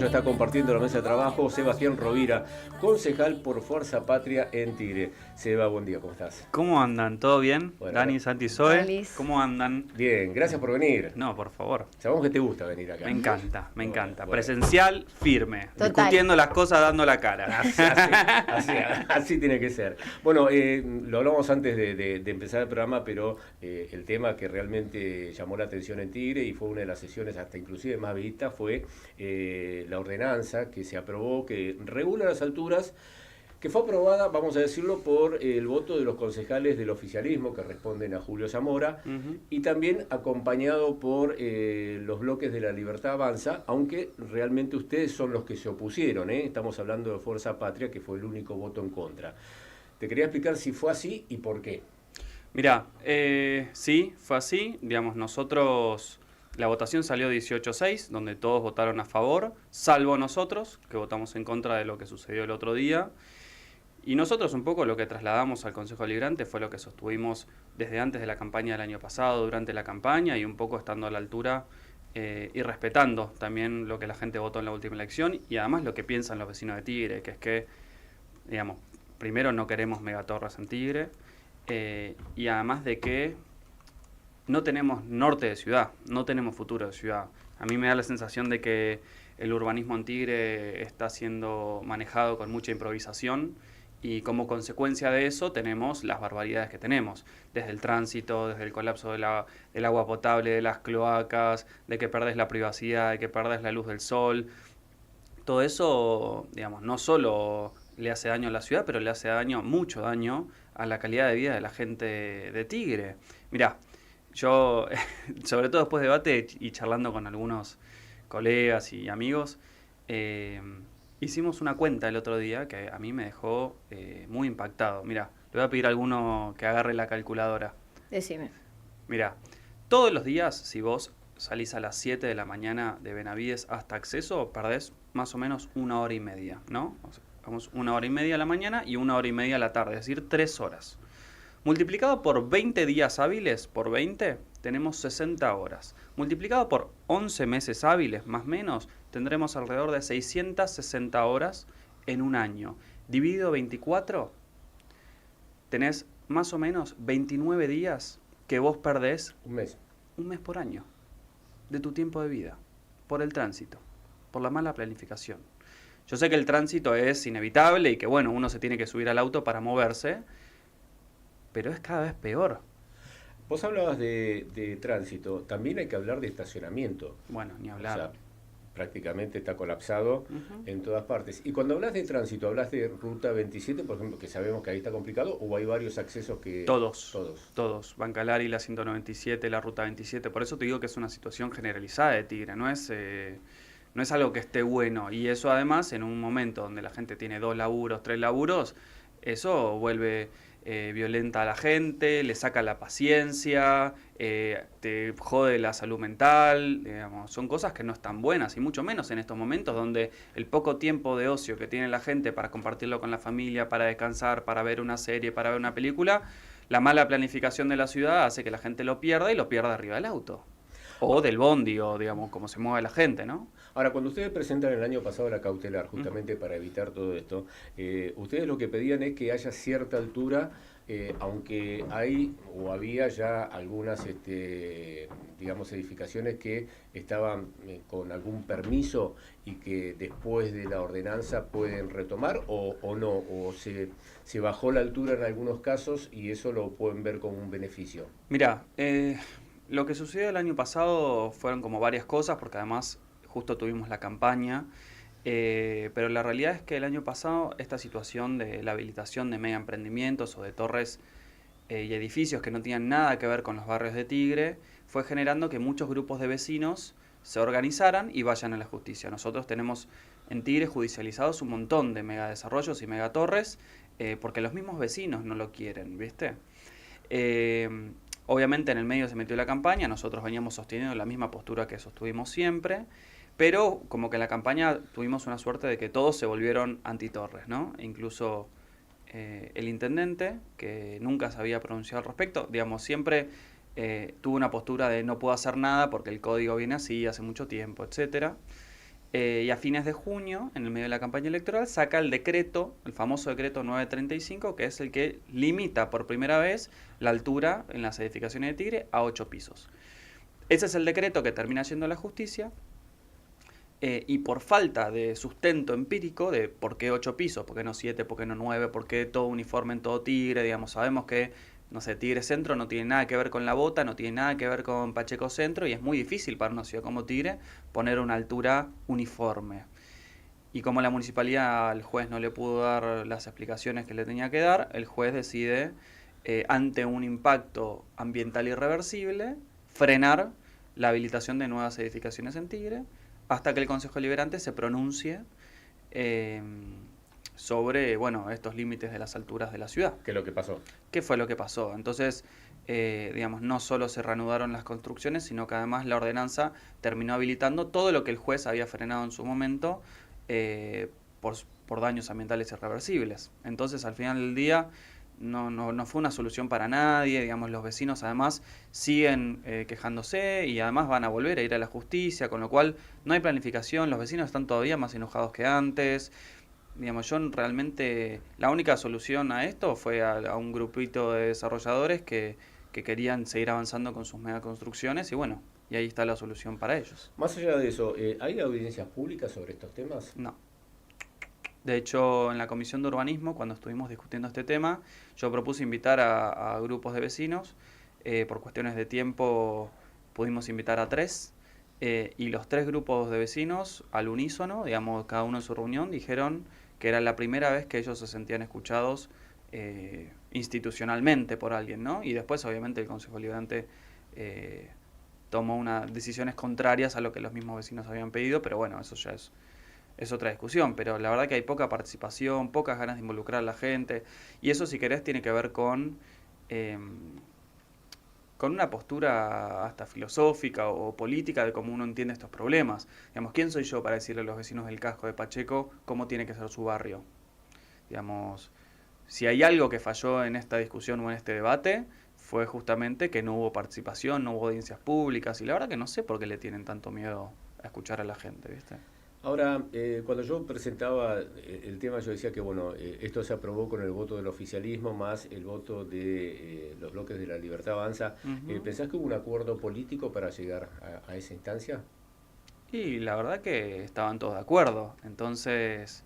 Está compartiendo la mesa de trabajo Sebastián Rovira, concejal por Fuerza Patria en Tigre. Seba, buen día, ¿cómo estás? ¿Cómo andan? ¿Todo bien? Bueno, Dani, Santi, Zoe. Olis. ¿Cómo andan? bien, gracias por venir. No, por favor. Sabemos que te gusta venir acá. Me encanta, me encanta. Bueno. Presencial, firme. Total. Discutiendo las cosas, dando la cara. Así tiene que ser. Bueno, lo hablamos antes de empezar el programa, pero el tema que realmente llamó la atención en Tigre y fue una de las sesiones hasta inclusive más vistas fue la ordenanza que se aprobó, que regula las alturas, que fue aprobada, vamos a decirlo, por el voto de los concejales del oficialismo que responden a Julio Zamora, y también acompañado por los bloques de La Libertad Avanza, aunque realmente ustedes son los que se opusieron, ¿eh? Estamos hablando de Fuerza Patria, que fue el único voto en contra. Te quería explicar si fue así y por qué. Mirá, sí, fue así. Digamos, nosotros... La votación salió 18-6, donde todos votaron a favor, salvo nosotros, que votamos en contra de lo que sucedió el otro día. Y nosotros un poco lo que trasladamos al Consejo Deliberante fue lo que sostuvimos desde antes de la campaña del año pasado, durante la campaña, y un poco estando a la altura y respetando también lo que la gente votó en la última elección, y además lo que piensan los vecinos de Tigre, que es que, digamos, primero no queremos megatorres en Tigre, y además de que no tenemos norte de ciudad, no tenemos futuro de ciudad. A mí me da la sensación de que el urbanismo en Tigre está siendo manejado con mucha improvisación y como consecuencia de eso tenemos las barbaridades que tenemos, desde el tránsito, desde el colapso del agua potable, de las cloacas, de que perdés la privacidad, de que perdés la luz del sol. Todo eso, digamos, no solo le hace daño a la ciudad, pero le hace daño, mucho daño, a la calidad de vida de la gente de Tigre. Mirá, yo, sobre todo después de debate y charlando con algunos colegas y amigos, hicimos una cuenta el otro día que a mí me dejó muy impactado. Mirá, le voy a pedir a alguno que agarre la calculadora. Decime. Mirá, todos los días, si vos salís a las 7 de la mañana de Benavides hasta Acceso, perdés más o menos 1 hora y media, ¿no? O sea, vamos 1 hora y media a la mañana y 1 hora y media a la tarde, es decir, 3 horas. Multiplicado por 20 días hábiles, por 20, tenemos 60 horas. Multiplicado por 11 meses hábiles, más o menos, tendremos alrededor de 660 horas en un año. Dividido 24, tenés más o menos 29 días que vos perdés. Un mes. Un mes por año de tu tiempo de vida, por el tránsito, por la mala planificación. Yo sé que el tránsito es inevitable y que, bueno, uno se tiene que subir al auto para moverse, pero es cada vez peor. Vos hablabas de tránsito, también hay que hablar de estacionamiento. Bueno, ni hablar. O sea, prácticamente está colapsado en todas partes. Y cuando hablas de tránsito, ¿hablas de Ruta 27, por ejemplo, que sabemos que ahí está complicado, o hay varios accesos que... Todos. Bancalari, la 197, la Ruta 27. Por eso te digo que es una situación generalizada de Tigre. No es algo que esté bueno. Y eso además, en un momento donde la gente tiene 2 laburos, 3 laburos, eso vuelve... violenta a la gente, le saca la paciencia, te jode la salud mental, digamos, son cosas que no están buenas y mucho menos en estos momentos donde el poco tiempo de ocio que tiene la gente para compartirlo con la familia, para descansar, para ver una serie, para ver una película, la mala planificación de la ciudad hace que la gente lo pierda y lo pierda arriba del auto. O del bondi, o digamos, como se mueve la gente, ¿no? Ahora, cuando ustedes presentan el año pasado la cautelar, justamente para evitar todo esto, ustedes lo que pedían es que haya cierta altura, aunque hay o había ya algunas, digamos, edificaciones que estaban con algún permiso y que después de la ordenanza pueden retomar o no, o se bajó la altura en algunos casos y eso lo pueden ver como un beneficio. Mirá, lo que sucedió el año pasado fueron como varias cosas, porque además justo tuvimos la campaña, pero la realidad es que el año pasado esta situación de la habilitación de mega emprendimientos o de torres y edificios que no tenían nada que ver con los barrios de Tigre, fue generando que muchos grupos de vecinos se organizaran y vayan a la justicia. Nosotros tenemos en Tigre judicializados un montón de megadesarrollos y megatorres, porque los mismos vecinos no lo quieren, ¿viste? Obviamente en el medio se metió la campaña, nosotros veníamos sosteniendo la misma postura que sostuvimos siempre, pero como que en la campaña tuvimos una suerte de que todos se volvieron antitorres, ¿no? E incluso el intendente, que nunca se había pronunciado al respecto, digamos, siempre tuvo una postura de no puedo hacer nada porque el código viene así hace mucho tiempo, etcétera. Y a fines de junio, en el medio de la campaña electoral, saca el decreto, el famoso decreto 935, que es el que limita por primera vez la altura en las edificaciones de Tigre a 8 pisos. Ese es el decreto que termina yendo a la justicia. Y por falta de sustento empírico de por qué 8 pisos, por qué no 7, por qué no 9, por qué todo uniforme en todo Tigre, digamos, sabemos que, no sé, Tigre Centro no tiene nada que ver con La Bota, no tiene nada que ver con Pacheco Centro, y es muy difícil para una ciudad como Tigre poner una altura uniforme. Y como la municipalidad al juez no le pudo dar las explicaciones que le tenía que dar, el juez decide, ante un impacto ambiental irreversible, frenar la habilitación de nuevas edificaciones en Tigre, hasta que el Consejo Deliberante se pronuncie eh, sobre, bueno, estos límites de las alturas de la ciudad. ¿Qué es lo que pasó? ¿Qué fue lo que pasó? Entonces, digamos, no solo se reanudaron las construcciones, sino que además la ordenanza terminó habilitando todo lo que el juez había frenado en su momento eh, por, por daños ambientales irreversibles. Entonces, al final del día, no fue una solución para nadie, digamos, los vecinos además siguen quejándose y además van a volver a ir a la justicia, con lo cual no hay planificación, los vecinos están todavía más enojados que antes. Digamos, yo realmente, la única solución a esto fue a un grupito de desarrolladores que querían seguir avanzando con sus megaconstrucciones y bueno, y ahí está la solución para ellos. Más allá de eso, ¿hay audiencias públicas sobre estos temas? No. De hecho, en la Comisión de Urbanismo, cuando estuvimos discutiendo este tema, yo propuse invitar a grupos de vecinos. Por cuestiones de tiempo pudimos invitar a 3. Y los 3 grupos de vecinos, al unísono, digamos, cada uno en su reunión, dijeron que era la primera vez que ellos se sentían escuchados institucionalmente por alguien, ¿no? Y después, obviamente, el Consejo Deliberante tomó unas decisiones contrarias a lo que los mismos vecinos habían pedido, pero bueno, eso ya es otra discusión, pero la verdad que hay poca participación, pocas ganas de involucrar a la gente, y eso si querés tiene que ver eh, con una postura hasta filosófica o política de cómo uno entiende estos problemas. Digamos, ¿quién soy yo para decirle a los vecinos del casco de Pacheco cómo tiene que ser su barrio? Digamos, si hay algo que falló en esta discusión o en este debate, fue justamente que no hubo participación, no hubo audiencias públicas, y la verdad que no sé por qué le tienen tanto miedo a escuchar a la gente, ¿viste? Ahora, cuando yo presentaba el tema, yo decía que bueno, esto se aprobó con el voto del oficialismo más el voto de los bloques de la Libertad Avanza. Ujú. ¿Pensás que hubo un acuerdo político para llegar a esa instancia? Y la verdad que estaban todos de acuerdo. Entonces,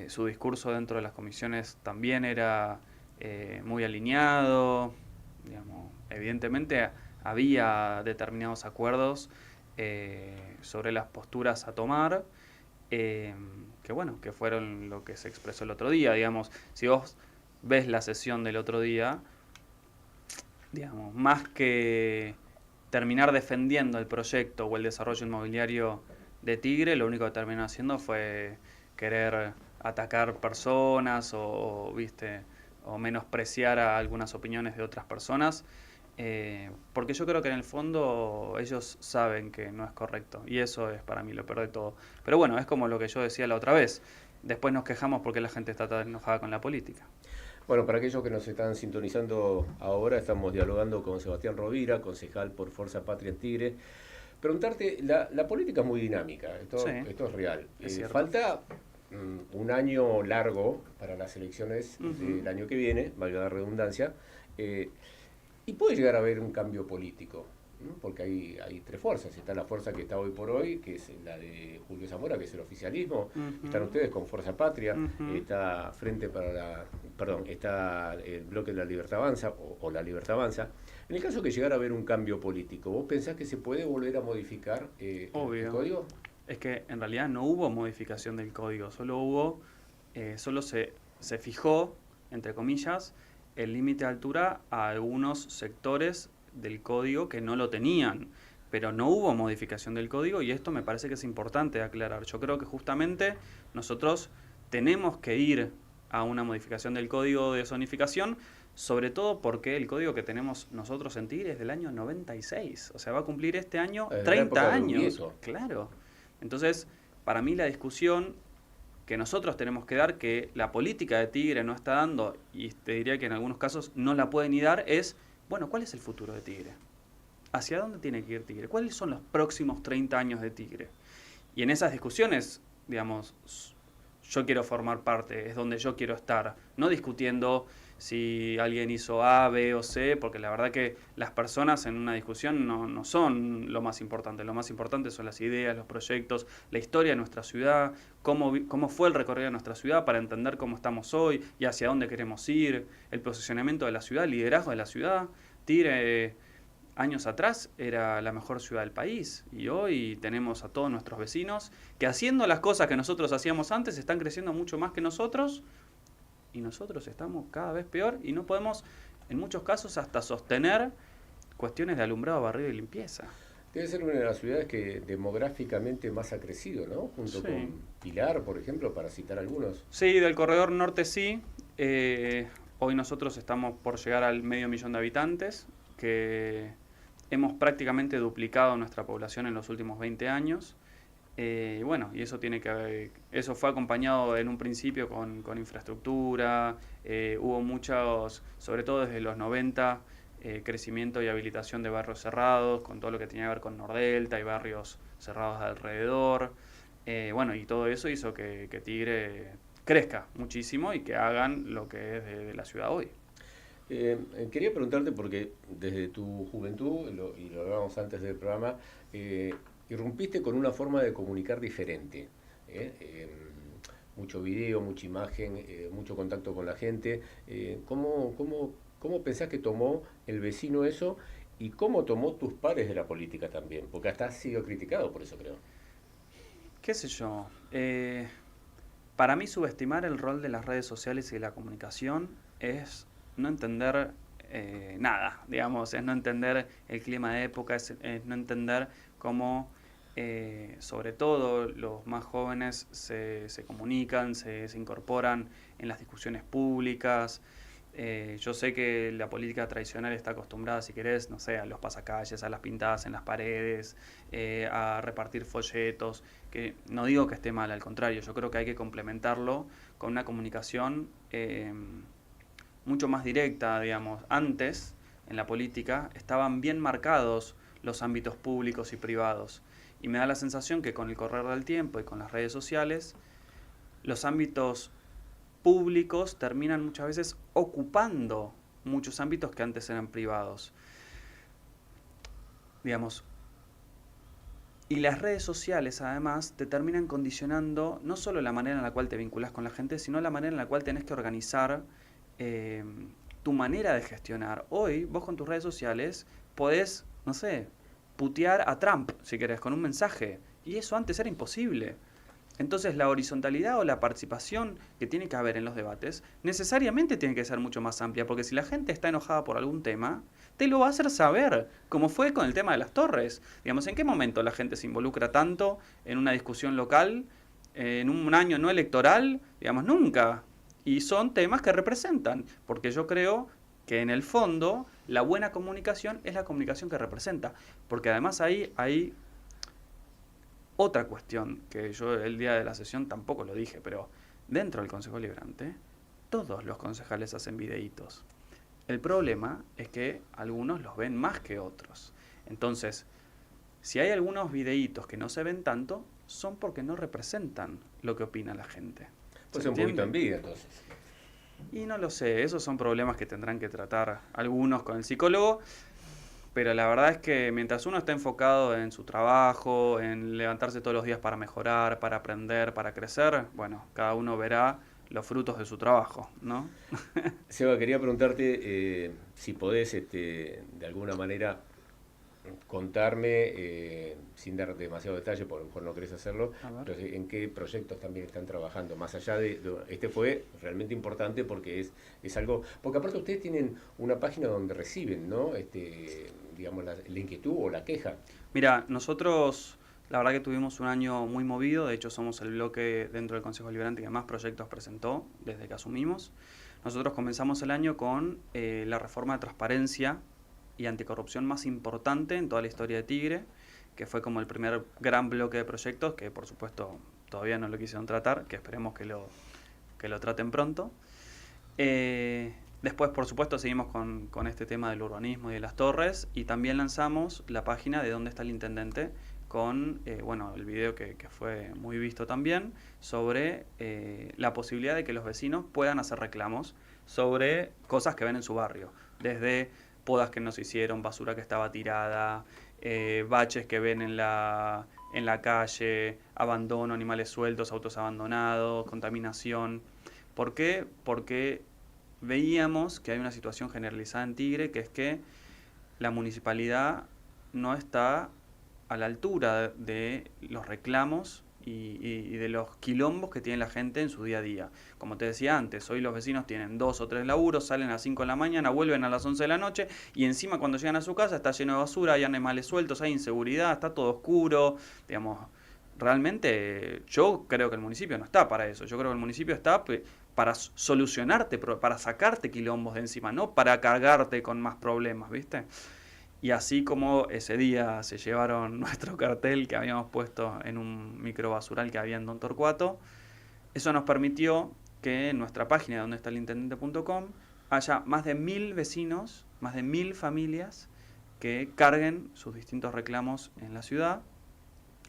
su discurso dentro de las comisiones también era muy alineado. Digamos, evidentemente había determinados acuerdos sobre las posturas a tomar, eh, que bueno, que fueron lo que se expresó el otro día. Digamos, si vos ves la sesión del otro día, digamos, más que terminar defendiendo el proyecto o el desarrollo inmobiliario de Tigre, lo único que terminó haciendo fue querer atacar personas viste, o menospreciar a algunas opiniones de otras personas, porque yo creo que en el fondo ellos saben que no es correcto y eso es para mí lo peor de todo. Pero bueno, es como lo que yo decía la otra vez, después nos quejamos porque la gente está tan enojada con la política. Bueno, para aquellos que nos están sintonizando ahora, estamos dialogando con Sebastián Rovira, concejal por Fuerza Patria en Tigre. Preguntarte, la política es muy dinámica, Sí, esto es real. es cierto. Falta un año largo para las elecciones Ujú. del año que viene, valga la redundancia, y puede llegar a haber un cambio político, ¿no? Porque hay 3 fuerzas. Está la fuerza que está hoy por hoy, que es la de Julio Zamora, que es el oficialismo. Están Ujú. ustedes con Fuerza Patria. Ujú. Está Frente para la... Perdón, está el bloque de la Libertad Avanza, o la Libertad Avanza. En el caso que llegara a haber un cambio político, ¿vos pensás que se puede volver a modificar el Obvio. código? Es que en realidad no hubo modificación del código, solo se fijó, entre comillas, el límite de altura a algunos sectores del código que no lo tenían, pero no hubo modificación del código y esto me parece que es importante aclarar. Yo creo que justamente nosotros tenemos que ir a una modificación del código de zonificación, sobre todo porque el código que tenemos nosotros en Tigre es del año 96, o sea, va a cumplir este año Desde la época 30 de años, Urieto. claro. Entonces, para mí la discusión que nosotros tenemos que dar, que la política de Tigre no está dando, y te diría que en algunos casos no la puede ni dar, es, bueno, ¿cuál es el futuro de Tigre? ¿Hacia dónde tiene que ir Tigre? ¿Cuáles son los próximos 30 años de Tigre? Y en esas discusiones, digamos, yo quiero formar parte, es donde yo quiero estar, no discutiendo si alguien hizo A, B o C, porque la verdad que las personas en una discusión no son lo más importante son las ideas, los proyectos, la historia de nuestra ciudad, cómo fue el recorrido de nuestra ciudad para entender cómo estamos hoy y hacia dónde queremos ir, el posicionamiento de la ciudad, el liderazgo de la ciudad. Tigre, años atrás era la mejor ciudad del país y hoy tenemos a todos nuestros vecinos que haciendo las cosas que nosotros hacíamos antes están creciendo mucho más que nosotros y nosotros estamos cada vez peor y no podemos en muchos casos hasta sostener cuestiones de alumbrado, barrido y limpieza. Debe ser una de las ciudades que demográficamente más ha crecido, ¿no? Junto con Pilar, por ejemplo, para citar algunos. Sí, del corredor norte sí. Hoy nosotros estamos por llegar al 500.000 de habitantes, que hemos prácticamente duplicado nuestra población en los últimos 20 años. Bueno, y eso fue acompañado en un principio con infraestructura, hubo muchos, sobre todo desde los 90, crecimiento y habilitación de barrios cerrados, con todo lo que tenía que ver con Nordelta y barrios cerrados de alrededor. Bueno, y todo eso hizo que Tigre crezca muchísimo y que hagan lo que es de la ciudad hoy. Quería preguntarte, porque desde tu juventud, y lo hablábamos antes del programa, irrumpiste con una forma de comunicar diferente. Mucho video, mucha imagen, mucho contacto con la gente. ¿Cómo pensás que tomó el vecino eso y cómo tomó tus pares de la política también? Porque hasta has sido criticado por eso, creo. ¿Qué sé yo? Para mí subestimar el rol de las redes sociales y de la comunicación es no entender nada, digamos, es no entender el clima de época, es no entender cómo sobre todo los más jóvenes se comunican, se incorporan en las discusiones públicas. Yo sé que la política tradicional está acostumbrada, si querés, no sé, a los pasacalles, a las pintadas en las paredes, a repartir folletos, que no digo que esté mal, al contrario, yo creo que hay que complementarlo con una comunicación mucho más directa, digamos. Antes, en la política, estaban bien marcados los ámbitos públicos y privados. Y me da la sensación que con el correr del tiempo y con las redes sociales, los ámbitos públicos terminan muchas veces ocupando muchos ámbitos que antes eran privados. Digamos, y las redes sociales, además, te terminan condicionando no solo la manera en la cual te vinculas con la gente, sino la manera en la cual tenés que organizar tu manera de gestionar. Hoy, vos con tus redes sociales podés, no sé, putear a Trump, si querés, con un mensaje. Y eso antes era imposible. Entonces la horizontalidad o la participación que tiene que haber en los debates necesariamente tiene que ser mucho más amplia, porque si la gente está enojada por algún tema, te lo va a hacer saber, como fue con el tema de las torres. Digamos, ¿en qué momento la gente se involucra tanto en una discusión local, en un año no electoral? Digamos, nunca. Y son temas que representan, porque yo creo que en el fondo la buena comunicación es la comunicación que representa, porque además ahí hay otra cuestión que yo el día de la sesión tampoco lo dije, pero dentro del Consejo Deliberante todos los concejales hacen videitos. El problema es que algunos los ven más que otros. Entonces, si hay algunos videitos que no se ven tanto, son porque no representan lo que opina la gente. Pues un poquito envidia, entonces. Y no lo sé, esos son problemas que tendrán que tratar algunos con el psicólogo, pero la verdad es que mientras uno está enfocado en su trabajo, en levantarse todos los días para mejorar, para aprender, para crecer, bueno, cada uno verá los frutos de su trabajo, ¿no? Seba, quería preguntarte si podés, de alguna manera, contarme, sin dar demasiado detalle, porque a lo mejor no querés hacerlo, pero en qué proyectos también están trabajando, más allá este fue realmente importante porque es algo, porque aparte ustedes tienen una página donde reciben, ¿no? Digamos, la inquietud o la queja. Mira, nosotros la verdad que tuvimos un año muy movido, de hecho somos el bloque dentro del Consejo Deliberante que más proyectos presentó desde que asumimos. Nosotros comenzamos el año con la reforma de transparencia y anticorrupción más importante en toda la historia de Tigre, que fue como el primer gran bloque de proyectos, que por supuesto todavía no lo quisieron tratar, que esperemos que lo traten pronto. Después, por supuesto, seguimos con este tema del urbanismo y de las torres, y también lanzamos la página de dónde está el intendente, con bueno, el video que fue muy visto también, sobre la posibilidad de que los vecinos puedan hacer reclamos sobre cosas que ven en su barrio, desde podas que no se hicieron, basura que estaba tirada, baches que ven en la calle, abandono, animales sueltos, autos abandonados, contaminación. ¿Por qué? Porque veíamos que hay una situación generalizada en Tigre, que es que la municipalidad no está a la altura de los reclamos y de los quilombos que tiene la gente en su día a día. Como te decía antes, hoy los vecinos tienen 2 o 3 laburos, salen a las 5 de la mañana, vuelven a las 11 de la noche y encima cuando llegan a su casa está lleno de basura, hay animales sueltos, hay inseguridad, está todo oscuro, digamos. Realmente yo creo que el municipio no está para eso, yo creo que el municipio está para solucionarte, para sacarte quilombos de encima, no para cargarte con más problemas, ¿viste? Y así como ese día se llevaron nuestro cartel que habíamos puesto en un microbasural que había en Don Torcuato, eso nos permitió que en nuestra página donde está el intendente.com haya más de 1000 vecinos, más de 1000 familias que carguen sus distintos reclamos en la ciudad,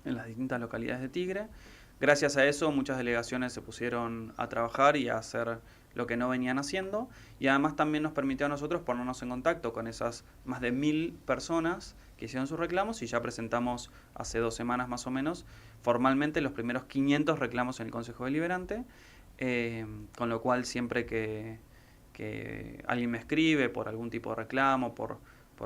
en las distintas localidades de Tigre. Gracias a eso muchas delegaciones se pusieron a trabajar y a hacer lo que no venían haciendo, y además también nos permitió a nosotros ponernos en contacto con esas más de 1000 personas que hicieron sus reclamos, y ya presentamos hace 2 semanas más o menos formalmente los primeros 500 reclamos en el Consejo Deliberante, con lo cual siempre que alguien me escribe por algún tipo de reclamo, por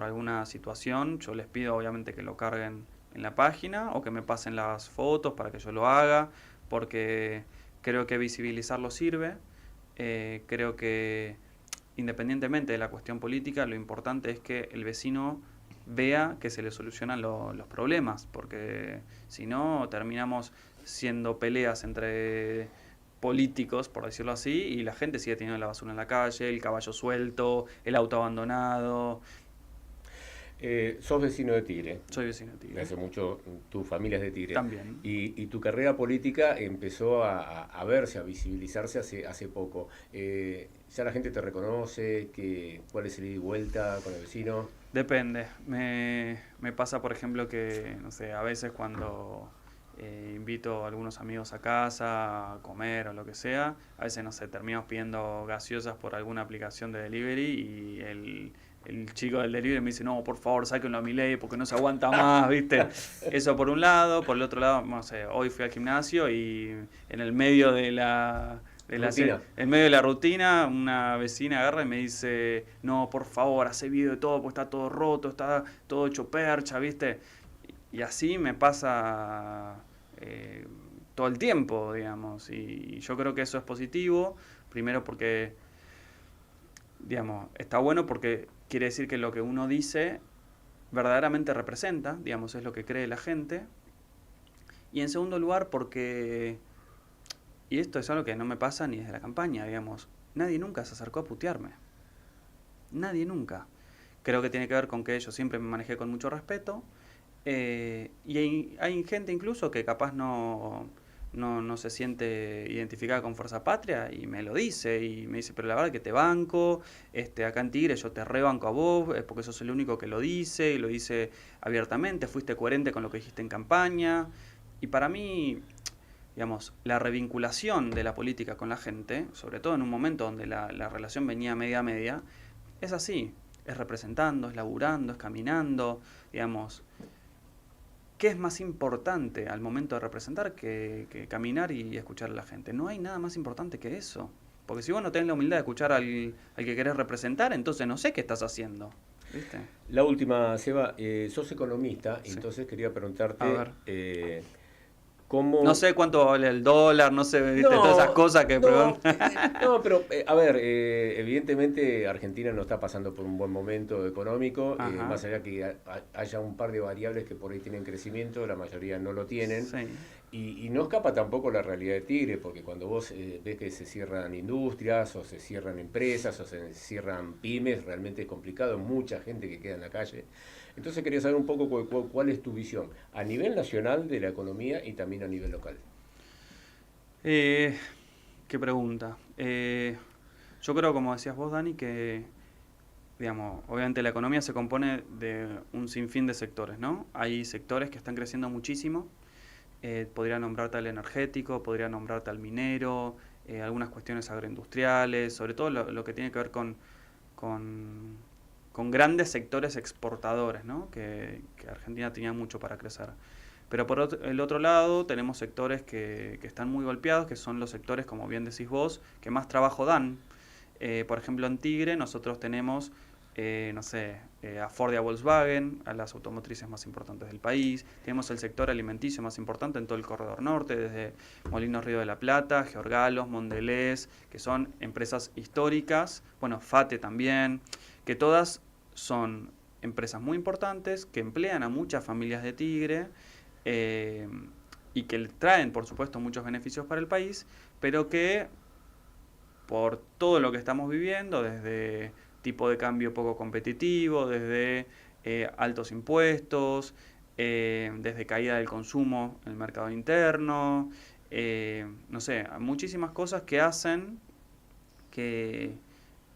alguna situación, yo les pido obviamente que lo carguen en la página o que me pasen las fotos para que yo lo haga, porque creo que visibilizarlo sirve. Creo que independientemente de la cuestión política, lo importante es que el vecino vea que se le solucionan los problemas, porque si no terminamos siendo peleas entre políticos, por decirlo así, y la gente sigue teniendo la basura en la calle, el caballo suelto, el auto abandonado. Sos vecino de Tigre. Soy vecino de Tigre. Hace mucho, tu familia es de Tigre. También. Y tu carrera política empezó a verse, a visibilizarse hace poco. ¿Ya la gente te reconoce? ¿Cuál es el ida y vuelta con el vecino? Depende. Me pasa, por ejemplo, que, no sé, a veces cuando invito a algunos amigos a casa a comer o lo que sea, a veces, no sé, terminamos pidiendo gaseosas por alguna aplicación de delivery y el chico del delivery me dice, no, por favor, sáquenlo a Milei porque no se aguanta más, ¿viste? Eso por un lado. Por el otro lado, no sé, hoy fui al gimnasio y en el medio de en medio de la rutina, una vecina agarra y me dice, no, por favor, hace video de todo, porque está todo roto, está todo hecho percha, ¿viste? Y así me pasa todo el tiempo, digamos, y yo creo que eso es positivo, primero porque, digamos, está bueno porque quiere decir que lo que uno dice verdaderamente representa, digamos, es lo que cree la gente, y en segundo lugar porque, y esto es algo que no me pasa ni desde la campaña, digamos, nadie nunca se acercó a putearme, nadie nunca. Creo que tiene que ver con que yo siempre me manejé con mucho respeto, y hay gente incluso que capaz no se siente identificada con Fuerza Patria y me lo dice, y me dice, pero la verdad que te banco, acá en Tigre yo te rebanco a vos, porque sos el único que lo dice, y lo dice abiertamente, fuiste coherente con lo que dijiste en campaña. Y para mí, digamos, la revinculación de la política con la gente, sobre todo en un momento donde la relación venía media a media, es así, es representando, es laburando, es caminando, digamos. ¿Qué es más importante al momento de representar que caminar y escuchar a la gente? No hay nada más importante que eso. Porque si vos no tenés la humildad de escuchar al que querés representar, entonces no sé qué estás haciendo. ¿Viste? La última, Seba, sos economista, Sí. entonces quería preguntarte A ver. cómo... No sé cuánto vale el dólar, no sé, ¿viste? Todas esas cosas que... No, pero a ver, evidentemente Argentina no está pasando por un buen momento económico, más allá que haya un par de variables que por ahí tienen crecimiento, la mayoría no lo tienen. Sí. Y no escapa tampoco la realidad de Tigre, porque cuando vos ves que se cierran industrias, o se cierran empresas, o se cierran pymes, realmente es complicado, hay mucha gente que queda en la calle. Entonces quería saber un poco cuál es tu visión a nivel nacional de la economía y también a nivel local. Qué pregunta. Yo creo, como decías vos, Dani, que digamos, obviamente la economía se compone de un sinfín de sectores, ¿no? Hay sectores que están creciendo muchísimo. Podría nombrarte al energético, podría nombrarte al minero, algunas cuestiones agroindustriales, sobre todo lo que tiene que ver con, con grandes sectores exportadores, ¿no? Que Argentina tenía mucho para crecer. Pero el otro lado tenemos sectores que están muy golpeados, que son los sectores, como bien decís vos, que más trabajo dan. Por ejemplo, en Tigre nosotros tenemos, no sé, a Ford y a Volkswagen, a las automotrices más importantes del país. Tenemos el sector alimenticio más importante en todo el corredor norte, desde Molinos Río de la Plata, Georgalos, Mondelez, que son empresas históricas. Bueno, FATE también, que todas son empresas muy importantes, que emplean a muchas familias de Tigre, y que traen, por supuesto, muchos beneficios para el país, pero que por todo lo que estamos viviendo, desde tipo de cambio poco competitivo, desde altos impuestos, desde caída del consumo en el mercado interno, no sé, muchísimas cosas que hacen que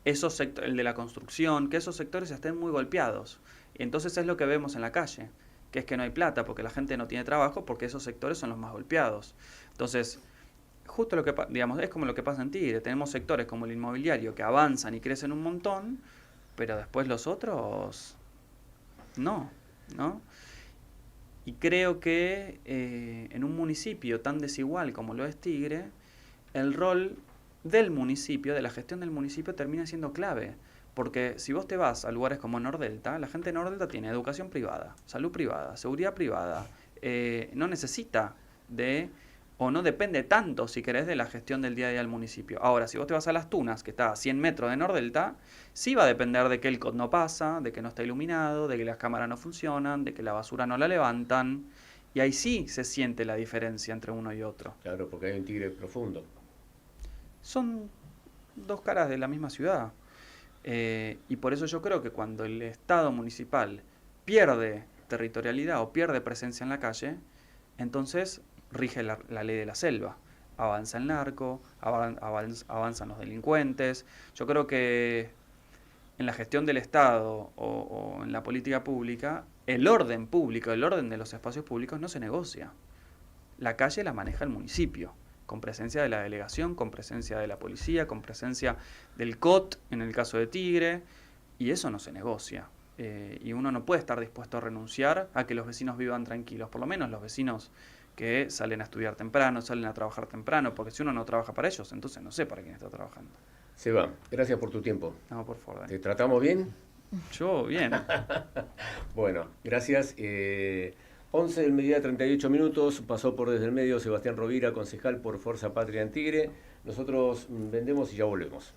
esos sectores, el de la construcción, que esos sectores estén muy golpeados. Y entonces es lo que vemos en la calle, que es que no hay plata porque la gente no tiene trabajo, porque esos sectores son los más golpeados. Entonces, justo lo que, digamos, es como lo que pasa en Tigre. Tenemos sectores como el inmobiliario que avanzan y crecen un montón, pero después los otros no, ¿no? Y creo que en un municipio tan desigual como lo es Tigre, el rol del municipio, de la gestión del municipio, termina siendo clave. Porque si vos te vas a lugares como Nordelta, la gente de Nordelta tiene educación privada, salud privada, seguridad privada, no necesita de, o no depende tanto, si querés, de la gestión del día a día del municipio. Ahora, si vos te vas a Las Tunas, que está a 100 metros de Nordelta, sí va a depender de que el COT no pasa, de que no está iluminado, de que las cámaras no funcionan, de que la basura no la levantan. Y ahí sí se siente la diferencia entre uno y otro. Claro, porque hay un Tigre profundo. Son dos caras de la misma ciudad. Y por eso yo creo que cuando el Estado municipal pierde territorialidad o pierde presencia en la calle, entonces rige la ley de la selva. Avanza el narco, avanzan los delincuentes. Yo creo que en la gestión del Estado o en la política pública, el orden público, el orden de los espacios públicos no se negocia. La calle la maneja el municipio, con presencia de la delegación, con presencia de la policía, con presencia del COT, en el caso de Tigre, y eso no se negocia. Y uno no puede estar dispuesto a renunciar a que los vecinos vivan tranquilos, por lo menos los vecinos que salen a estudiar temprano, salen a trabajar temprano, porque si uno no trabaja para ellos, entonces no sé para quién está trabajando. Seba, gracias por tu tiempo. No, por favor. ¿Te tratamos bien? Yo, bien. Bueno, gracias. 11 del mediodía, 38 minutos. Pasó por Desde el Medio Sebastián Rovira, concejal por Fuerza Patria en Tigre. Nosotros vendemos y ya volvemos.